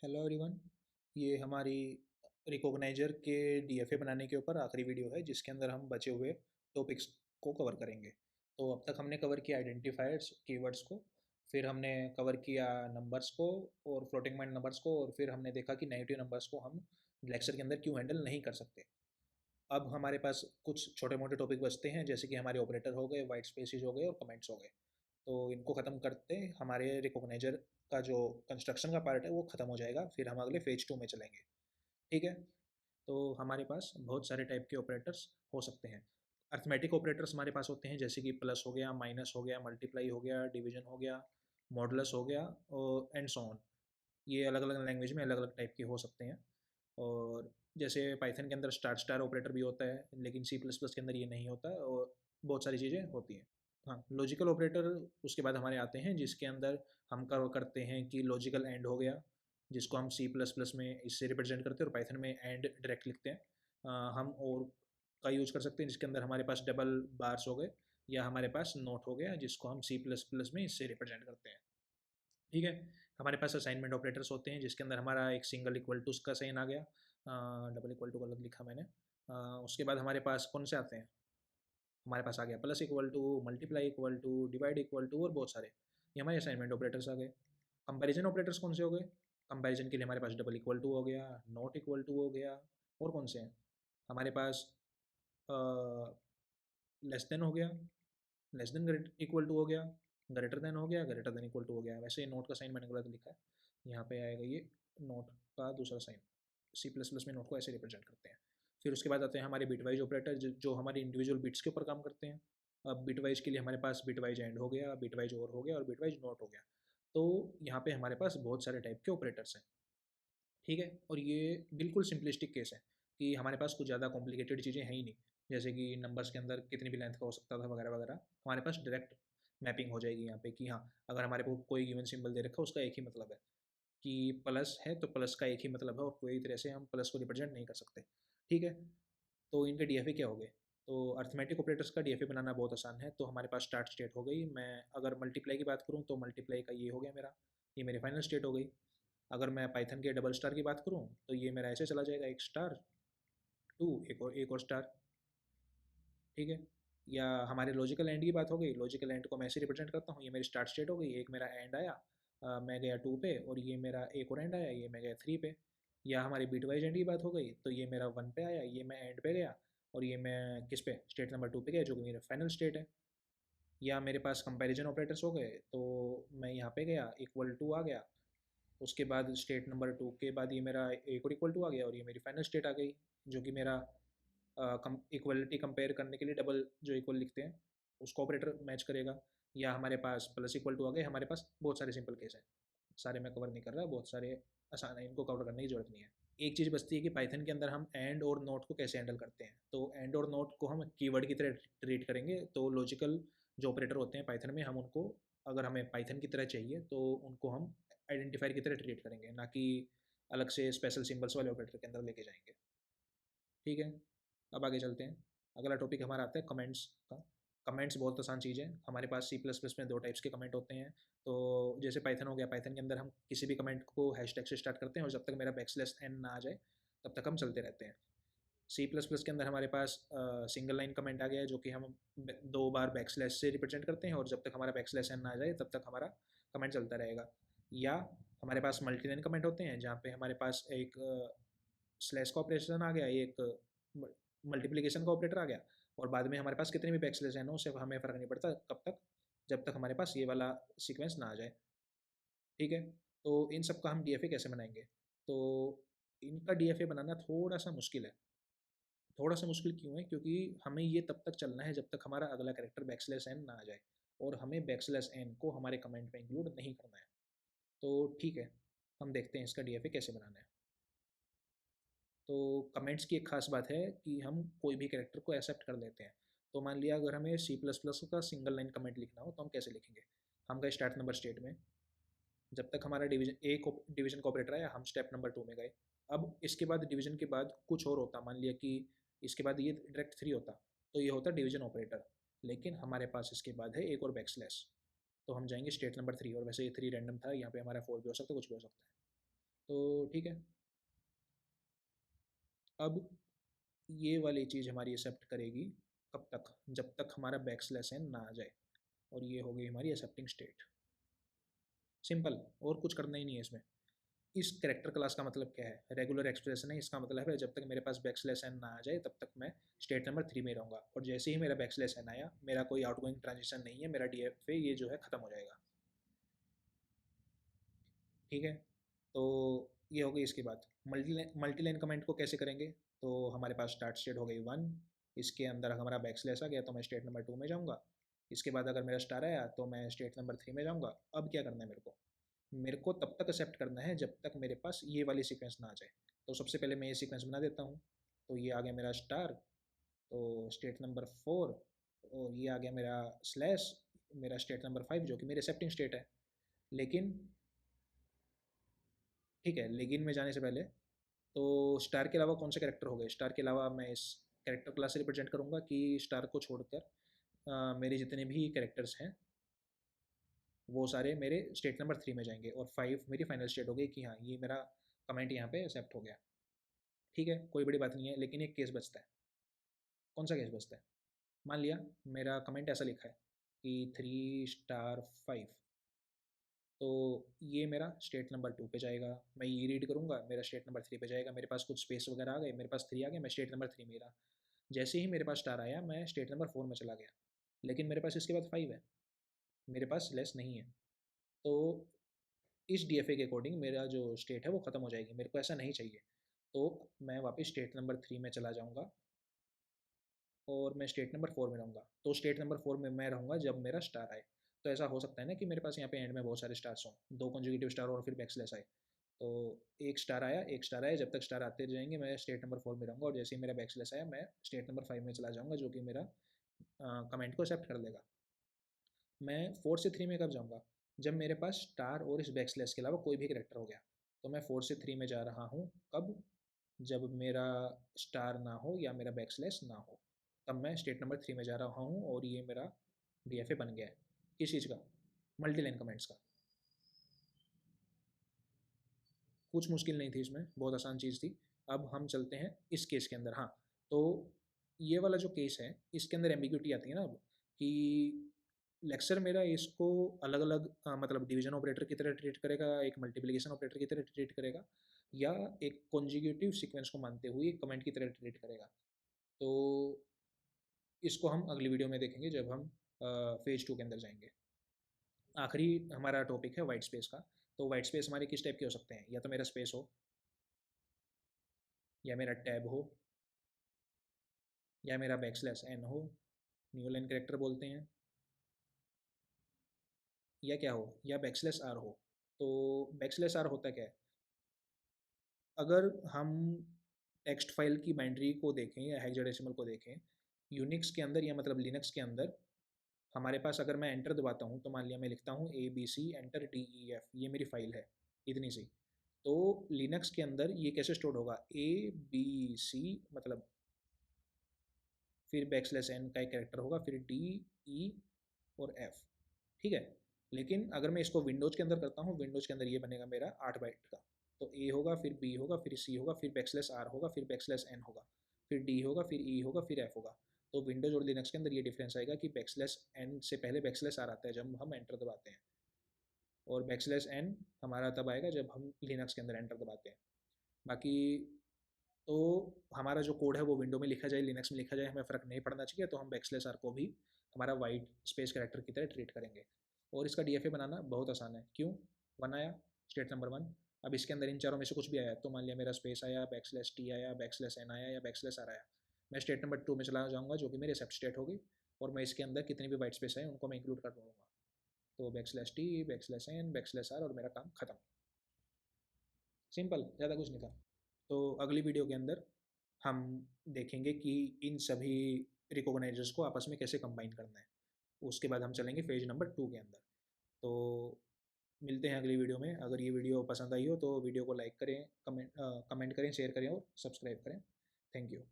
Hello everyone. ये हमारी recogniser के डीएफए बनाने के ऊपर आखिरी वीडियो है जिसके अंदर हम बचे हुए टॉपिक्स को कवर करेंगे। तो अब तक हमने कवर किया आइडेंटिफायर्स कीवर्ड्स को, फिर हमने कवर किया नंबर्स को और फ्लोटिंग पॉइंट नंबर्स को, और फिर हमने देखा कि नेगेटिव नंबर्स को हम लेक्चर के अंदर क्यों हैंडल नहीं कर सकते। अब हमारे पास कुछ छोटे मोटे टॉपिक बचते हैं जैसे कि हमारे ऑपरेटर हो गए, वाइट स्पेसिस हो गए और कमेंट्स हो गए। तो इनको ख़त्म करते हमारे रिकॉग्नाइजर का जो कंस्ट्रक्शन का पार्ट है वो ख़त्म हो जाएगा, फिर हम अगले फेज 2 में चलेंगे। ठीक है। तो हमारे पास बहुत सारे टाइप के ऑपरेटर्स हो सकते हैं। अर्थमेटिक ऑपरेटर्स हमारे पास होते हैं जैसे कि प्लस हो गया, माइनस हो गया, मल्टीप्लाई हो गया, डिवीजन हो गया, मॉडुलस हो गया और एंड सो ऑन। ये अलग अलग लैंग्वेज में अलग अलग टाइप के हो सकते हैं। और जैसे पाइथन के अंदर स्टार स्टार ऑपरेटर भी होता है, लेकिन सी प्लस प्लस के अंदर ये नहीं होता और बहुत सारी चीज़ें होती हैं। हाँ, लॉजिकल ऑपरेटर उसके बाद हमारे आते हैं जिसके अंदर हम कवर करते हैं कि लॉजिकल एंड हो गया, जिसको हम सी प्लस प्लस में इससे रिप्रेजेंट करते हैं और पाइथन में एंड डायरेक्ट लिखते हैं। हम और का यूज कर सकते हैं जिसके अंदर हमारे पास डबल बार्स हो गए, या हमारे पास नोट हो गया जिसको हम सी प्लस प्लस में इससे रिप्रेजेंट करते हैं। ठीक है। हमारे पास असाइनमेंट ऑपरेटर्स होते हैं जिसके अंदर हमारा एक सिंगल इक्वल टू का साइन आ गया, डबल इक्वल टू गलत लिखा मैंने। उसके बाद हमारे पास कौन से आते हैं, हमारे पास आ गया plus equal to, multiply equal to, divide equal to और बहुत सारे। ये हमारे असाइनमेंट ऑपरेटर्स आ गए। कंपैरिजन ऑपरेटर्स कौन से हो गए, कंपैरिजन के लिए हमारे पास डबल इक्वल टू हो गया, नॉट इक्वल टू हो गया, और कौन से हैं हमारे पास, लेस देन हो गया, लेस देन इक्वल टू हो गया, ग्रेटर देन हो गया, ग्रेटर देन इक्वल टू हो गया। वैसे नोट का साइन मैंने गलत लिखा है, यहाँ पे आएगा ये नोट का दूसरा साइन। सी प्लस प्लस में नोट को ऐसे रिप्रेजेंट करते हैं। फिर उसके बाद आते हैं हमारे बिटवाइज ऑपरेटर जो हमारे इंडिविजुअल बिट्स के ऊपर काम करते हैं। अब बिटवाइज के लिए हमारे पास बिटवाइज एंड हो गया, बिटवाइज और हो गया और बिटवाइज नोट हो गया। तो यहाँ पे हमारे पास बहुत सारे टाइप के ऑपरेटर्स हैं। ठीक है। और ये बिल्कुल सिंपलिस्टिक केस है कि हमारे पास कुछ ज़्यादा कॉम्प्लिकेटेड चीज़ें हैं ही नहीं, जैसे कि नंबर्स के अंदर कितनी भी लेंथ का हो सकता था वगैरह वगैरह। हमारे पास डायरेक्ट मैपिंग हो जाएगी यहाँ पे कि हाँ, अगर हमारे को कोई गिवन सिंबल दे रखा है उसका एक ही मतलब है कि प्लस है तो प्लस का एक ही मतलब है और कोई तरह से हम प्लस को रिप्रेजेंट नहीं कर सकते। ठीक है। तो इनके डीएफए क्या हो गए। तो अर्थमेटिक ऑपरेटर्स का डीएफए बनाना बहुत आसान है। तो हमारे पास स्टार्ट स्टेट हो गई। मैं अगर मल्टीप्लाई की बात करूँ तो मल्टीप्लाई का ये हो गया मेरा, ये मेरी फाइनल स्टेट हो गई। अगर मैं पाइथन के डबल स्टार की बात करूँ तो ये मेरा ऐसे चला जाएगा, एक स्टार टू, एक और स्टार। ठीक है। या हमारे लॉजिकल एंड की बात हो गई, लॉजिकल एंड को मैं ऐसे रिप्रेजेंट करता हूँ, ये मेरी स्टार्ट स्टेट हो गई, एक मेरा एंड आया, मैं गया 2 पे, और ये मेरा एक और एंड आया, ये मैं गया 3 पे। या हमारी बीट वाइज एंड की बात हो गई तो ये मेरा 1 पे आया, ये मैं एंड पे गया, और ये मैं किस पे, स्टेट नंबर 2 पे गया जो कि मेरा फाइनल स्टेट है। या मेरे पास कंपैरिजन ऑपरेटर्स हो गए, तो मैं यहाँ पे गया, इक्वल टू आ गया, उसके बाद स्टेट नंबर 2 के बाद ये मेरा एक और इक्वल टू आ गया और ये मेरी फाइनल स्टेट आ गई, जो कि मेरा इक्वलिटी कंपेयर करने के लिए डबल जो इक्वल लिखते हैं उसको ऑपरेटर मैच करेगा। या हमारे पास प्लस इक्वल टू आ गए। हमारे पास बहुत सारे सिंपल केस हैं, सारे मैं कवर नहीं कर रहा, बहुत सारे आसान है, इनको कवर करने की जरूरत नहीं है। एक चीज़ बचती है कि पाइथन के अंदर हम एंड और नोट को कैसे हैंडल करते हैं। तो एंड और नोट को हम कीवर्ड की तरह ट्रीट करेंगे। तो लॉजिकल जो ऑपरेटर होते हैं पाइथन में, हम उनको, अगर हमें पाइथन की तरह चाहिए तो उनको हम आइडेंटिफायर की तरह ट्रीट करेंगे, ना कि अलग से स्पेशल सिंबल्स वाले ऑपरेटर के अंदर लेके जाएंगे। ठीक है। अब आगे चलते हैं। अगला टॉपिक हमारा आता है कमेंट्स का। कमेंट्स बहुत आसान चीज़ है। हमारे पास सी प्लस प्लस में दो टाइप्स के कमेंट होते हैं। तो जैसे पाइथन हो गया, पाइथन के अंदर हम किसी भी कमेंट को हैशटैग से स्टार्ट करते हैं और जब तक मेरा बैकस्लैश एन ना आ जाए तब तक हम चलते रहते हैं। सी प्लस प्लस के अंदर हमारे पास सिंगल लाइन कमेंट आ गया है जो कि हम दो बार बैकस्लैश से रिप्रेजेंट करते हैं, और जब तक हमारा बैकस्लैश एन ना आ जाए तब तक हमारा कमेंट चलता रहेगा। या हमारे पास मल्टी लाइन कमेंट होते हैं जहाँ पे हमारे पास एक स्लैश का ऑपरेशन आ गया, एक मल्टीप्लिकेशन का ऑपरेटर आ गया, और बाद में हमारे पास कितने भी बैक स्लैश है ना, उससे हमें फ़र्क नहीं पड़ता कब तक, जब तक हमारे पास ये वाला सीक्वेंस ना आ जाए। ठीक है। तो इन सब का हम डीएफए कैसे बनाएंगे। तो इनका डीएफए बनाना थोड़ा सा मुश्किल है। थोड़ा सा मुश्किल क्यों है, क्योंकि हमें ये तब तक चलना है जब तक हमारा अगला कैरेक्टर बैक स्लैश एन ना आ जाए, और हमें बैक स्लैश एन को हमारे कमेंट में इंक्लूड नहीं करना है। तो ठीक है, हम देखते हैं इसका डीएफए कैसे बनाना है। तो कमेंट्स की एक खास बात है कि हम कोई भी कैरेक्टर को एक्सेप्ट कर लेते हैं। तो मान लिया अगर हमें सी प्लस प्लस का सिंगल लाइन कमेंट लिखना हो तो हम कैसे लिखेंगे। हम गए स्टार्ट नंबर स्टेट में, जब तक हमारा डिवीजन का ऑपरेटर आया हम स्टेप नंबर 2 में गए। अब इसके बाद डिवीजन के बाद कुछ और होता, मान लिया कि इसके बाद ये डायरेक्ट 3 होता, तो ये होता डिवीजन ऑपरेटर। लेकिन हमारे पास इसके बाद है एक और बैकस्लैश, तो हम जाएंगे स्टेट नंबर 3, और वैसे ये 3 रैंडम था, यहाँ पे हमारा 4 भी हो सकता है, कुछ भी हो सकता है। तो ठीक है, अब ये वाली चीज़ हमारी एक्सेप्ट करेगी कब तक, जब तक हमारा बैकस्लैश एन ना आ जाए, और ये हो गई हमारी एक्सेप्टिंग स्टेट। सिंपल, और कुछ करना ही नहीं है इसमें। इस कैरेक्टर क्लास का मतलब क्या है, रेगुलर एक्सप्रेशन है, इसका मतलब है जब तक मेरे पास बैकस्लैश एन ना आ जाए तब तक मैं स्टेट नंबर 3 में रहूँगा, और जैसे ही मेरा बैकस्लैश एन आया, मेरा कोई आउटगोइंग ट्रांजिशन नहीं है, मेरा डीएफए ये जो है ख़त्म हो जाएगा। ठीक है, तो ये हो गई इसकी बात। मल्टी लाइन कमेंट को कैसे करेंगे, तो हमारे पास स्टार्ट स्टेट हो गई 1, इसके अंदर हमारा बैक स्लैश आ गया तो मैं स्टेट नंबर 2 में जाऊँगा। इसके बाद अगर मेरा स्टार आया तो मैं स्टेट नंबर 3 में जाऊँगा। अब क्या करना है मेरे को तब तक एक्सेप्ट करना है जब तक मेरे पास ये वाली सीक्वेंस ना आ जाए। तो सबसे पहले मैं ये सीक्वेंस बना देता हूँ। तो ये आ गया मेरा स्टार, तो स्टेट नंबर 4, और ये आ गया मेरा स्लैश, मेरा स्टेट नंबर 5 जो कि मेरी एक्सेप्टिंग स्टेट है। लेकिन ठीक है, लेकिन में जाने से पहले, तो स्टार के अलावा कौन से कैरेक्टर हो गए, स्टार के अलावा मैं इस कैरेक्टर क्लास से रिप्रेजेंट करूँगा कि स्टार को छोड़कर मेरे जितने भी कैरेक्टर्स हैं वो सारे मेरे स्टेट नंबर 3 में जाएंगे, और 5 मेरी फाइनल स्टेट हो गई कि हाँ ये मेरा कमेंट यहाँ पे एक्सेप्ट हो गया। ठीक है, कोई बड़ी बात नहीं है, लेकिन एक केस बचता है। कौन सा केस बचता है, मान लिया मेरा कमेंट ऐसा लिखा है कि 3 स्टार 5, तो ये मेरा स्टेट नंबर 2 पे जाएगा, मैं ये रीड करूँगा, मेरा स्टेट नंबर 3 पे जाएगा, मेरे पास कुछ स्पेस वगैरह आ गए, मेरे पास 3 आ गया, मैं स्टेट नंबर 3 में रहा। जैसे ही मेरे पास स्टार आया मैं स्टेट नंबर 4 में चला गया, लेकिन मेरे पास इसके बाद 5 है, मेरे पास लेस नहीं है। तो इस डीएफए के अकॉर्डिंग मेरा जो स्टेट है वो ख़त्म हो जाएगी, मेरे को ऐसा नहीं चाहिए। तो मैं वापस स्टेट नंबर 3 में चला जाऊँगा, और मैं स्टेट नंबर 4 में रहूँगा। तो स्टेट नंबर 4 में मैं रहूँगा जब मेरा स्टार आए। तो ऐसा हो सकता है ना कि मेरे पास यहाँ पे एंड में बहुत सारे स्टार्स हों, 2 कॉन्जिक्यूटिव स्टार और फिर बैकस्लैश आए। तो एक स्टार आया, एक स्टार आया, जब तक स्टार आते जाएंगे मैं स्टेट नंबर 4 में रहूँगा, और जैसे ही मेरा बैकस्लैश आया मैं स्टेट नंबर 5 में चला जाऊँगा, जो कि मेरा कमेंट को एक्सेप्ट कर लेगा। मैं 4 से 3 में कब जाऊँगा, जब मेरे पास स्टार और इस बैकस्लैश के अलावा कोई भी करेक्टर हो गया। तो मैं 4 से 3 में जा रहा हूँ कब, जब मेरा स्टार ना हो या मेरा बैकस्लैश ना हो, तब मैं स्टेट नंबर 3 में जा रहा हूँ, और ये मेरा डीएफए बन गया है। किस चीज़ का, मल्टी लाइन कमेंट्स का। कुछ मुश्किल नहीं थी इसमें, बहुत आसान चीज़ थी। अब हम चलते हैं इस केस के अंदर। हाँ, तो ये वाला जो केस है इसके अंदर एम्बिग्यूटी आती है ना अब, कि लेक्चर मेरा इसको अलग अलग मतलब डिवीजन ऑपरेटर की तरह ट्रीट करेगा, एक मल्टीप्लिकेशन ऑपरेटर की तरह ट्रीट करेगा, या एक कॉन्जिक्यूटिव सीक्वेंस को मानते हुए एक कमेंट की तरह ट्रीट करेगा। तो इसको हम अगली वीडियो में देखेंगे जब हम फेज 2 के अंदर जाएंगे। आखिरी हमारा टॉपिक है वाइट स्पेस का। तो वाइट स्पेस हमारे किस टाइप के हो सकते हैं, या तो मेरा स्पेस हो, या मेरा टैब हो, या मेरा बैकस्लैश एन हो, न्यू लाइन करेक्टर बोलते हैं, या क्या हो, या बैकस्लैश आर हो। तो बैकस्लैश आर होता क्या है, अगर हम टेक्स्ट फाइल की बाइंड्री को देखें या हेक्साडेसिमल को देखें, यूनिक्स के अंदर या मतलब लिनक्स के अंदर, हमारे पास अगर मैं एंटर दबाता हूँ तो मान लिया मैं लिखता हूँ ABC एंटर DEF, ये मेरी फाइल है इतनी सी। तो लिनक्स के अंदर ये कैसे स्टोर होगा, ABC मतलब फिर बैकस्लैश एन का एक कैरेक्टर होगा, फिर DE और F। ठीक है, लेकिन अगर मैं इसको विंडोज़ के अंदर करता हूँ, विंडोज़ के अंदर ये बनेगा मेरा 8 बाइट का। तो A होगा, फिर B होगा, फिर C होगा, फिर बैकस्लैश R होगा, फिर बैकस्लैश N होगा, फिर D होगा, फिर E होगा, फिर F होगा। तो विंडोज़ और लिनक्स के अंदर ये डिफरेंस आएगा कि बैकस्लैश N से पहले बैकस्लैश R आता है जब हम एंटर दबाते हैं, और बैकस्लैश N हमारा तब आएगा जब हम लिनक्स के अंदर एंटर दबाते हैं। बाकी तो हमारा जो कोड है वो विंडो में लिखा जाए, लिनक्स में लिखा जाए, हमें फ़र्क नहीं पड़ना चाहिए। तो हम बैकस्लैश आर को भी हमारा वाइट स्पेस कैरेक्टर की तरह ट्रीट करेंगे। और इसका डीएफए बनाना बहुत आसान है। क्यों, वन आया, स्टेट नंबर 1। अब इसके अंदर इन चारों में से कुछ भी आया, तो मान लिया मेरा स्पेस आया, बैकस्लैश टी आया, बैकस्लैश एन आया, या बैकस्लैश आर आया, मैं स्टेट नंबर 2 में चला जाऊँगा जो कि मेरी एक्सेप्ट स्टेट होगी, और मैं इसके अंदर कितनी भी वाइट स्पेस है उनको मैं इंक्लूड कर दूँगा। तो backslash T, backslash N, backslash R, और मेरा काम खत्म। सिंपल, ज़्यादा कुछ नहीं था। तो अगली वीडियो के अंदर हम देखेंगे कि इन सभी रिकॉग्नाइजर्स को आपस में कैसे कंबाइन करना है। उसके बाद हम चलेंगे फेज नंबर 2 के अंदर। तो मिलते हैं अगली वीडियो में। अगर ये वीडियो पसंद आई हो तो वीडियो को लाइक करें, कमेंट करें, शेयर करें और सब्सक्राइब करें। Thank you.